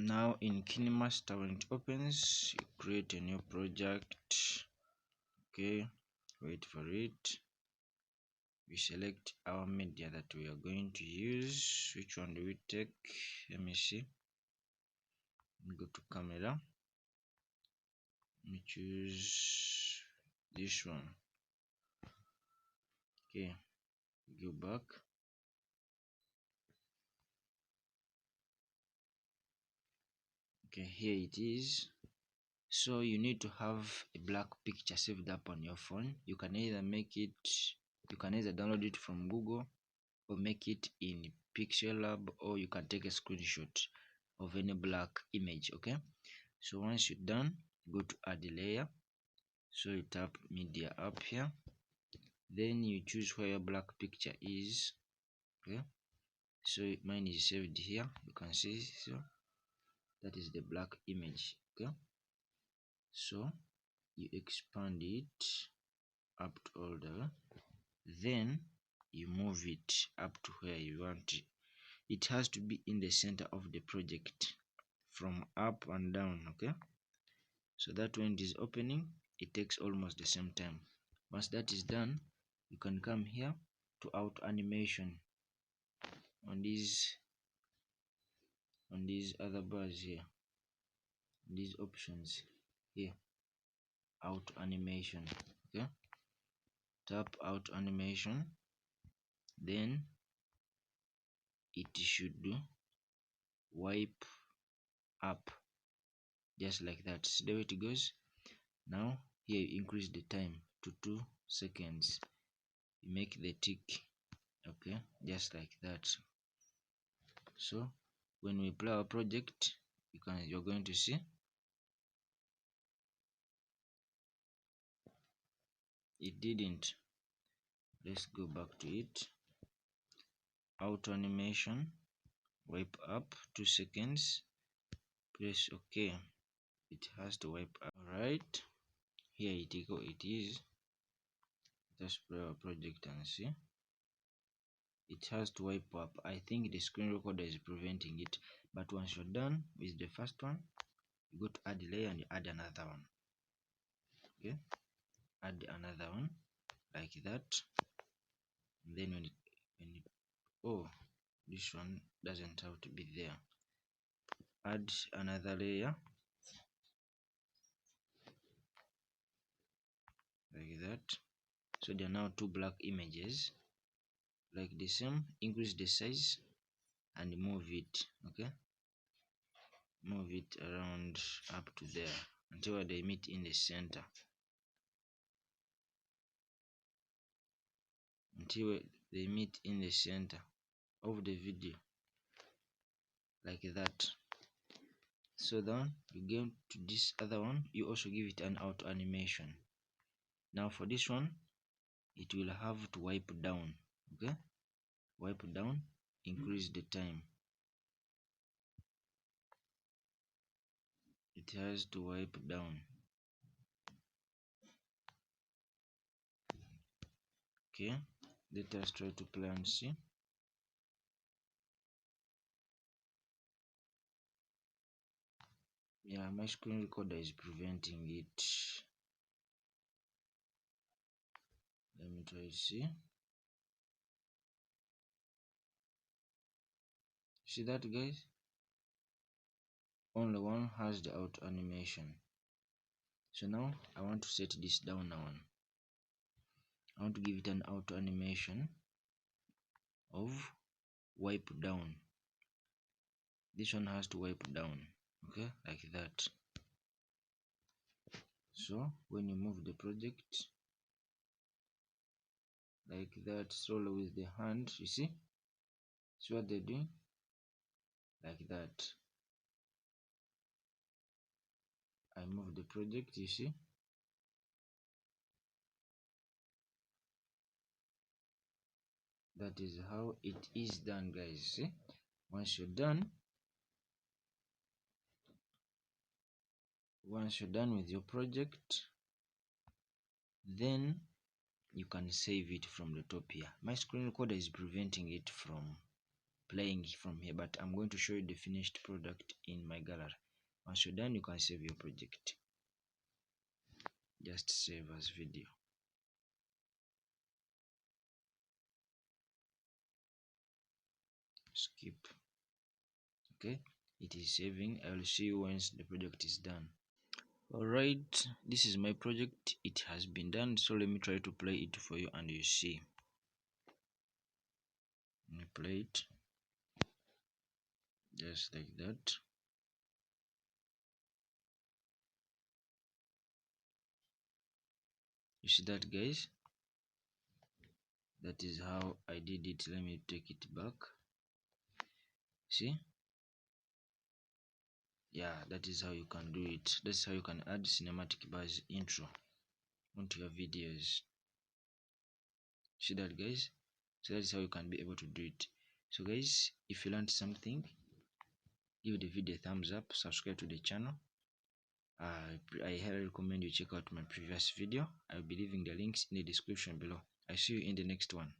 Now in KineMaster, when it opens, you create a new project. Okay, wait for it. We select our media that we are going to use. Which one do we take? Let me see. Go to camera. Let me choose this one. Okay, go back. Okay, here it is. So you need to have a black picture saved up on your phone. You can either download it from Google or make it in Pixel Lab, or you can take a screenshot of any black image. Okay, so once you're done, go to add layer. So you tap media up here, then you choose where your black picture is. Okay, so mine is saved here, you can see. So that is the black image. Okay, so you expand it up to all the way, then you move it up to where you want it. It has to be in the center of the project from up and down. Okay, so that when it is opening, it takes almost the same time. Once that is done, you can come here to auto animation on these other bars here, these options here, auto animation. Okay, tap auto animation, then it should wipe up just like that. See the way it goes. Now here you increase the time to 2 seconds, you make the tick. Okay, just like that. So when we play our project, you're going to see it didn't. Let's go back to it. Auto animation, wipe up 2 seconds, press OK. It has to wipe up. Alright, here it is. Let's play our project and see. It has to wipe up. I think the screen recorder is preventing it, but once you're done with the first one, you go to add layer and you add another one. Okay, add another one like that. And then oh, this one doesn't have to be there. Add another layer like that. So there are now 2 black images like the same. Increase the size and move it. Okay, move it around up to there until they meet in the center, until they meet in the center of the video like that. So then you go to this other one, you also give it an auto animation. Now for this one, it will have to wipe down. Okay, wipe down, increase the time. It has to wipe down. Okay, let us try to play and see. Yeah, my screen recorder is preventing it. Let me try to see. See that, guys? Only one has the auto animation. So now I want to set this down now. I want to give it an auto animation of wipe down. This one has to wipe down. Okay, like that. So when you move the project like that, slowly with the hand, you see what they're doing, like that. I move the project, you see. That is how it is done, guys. See, once you're done with your project, then you can save it from the top here. My screen recorder is preventing it from playing from here, but I'm going to show you the finished product in my gallery. Once you're done, you can save your project. Just save as video. Skip. Okay, it is saving. I will see you once the project is done. Alright, this is my project. It has been done, so let me try to play it for you and you see. Let me play it just like that. You see that, guys? That is how I did it. Let me take it back. See? Yeah, that is how you can do it. That's how you can add cinematic bars intro onto your videos. See that, guys? So that is how you can be able to do it. So guys, if you learned something, give the video a thumbs up, subscribe to the channel. I highly recommend you check out my previous video. I'll be leaving the links in the description below. I see you in the next one.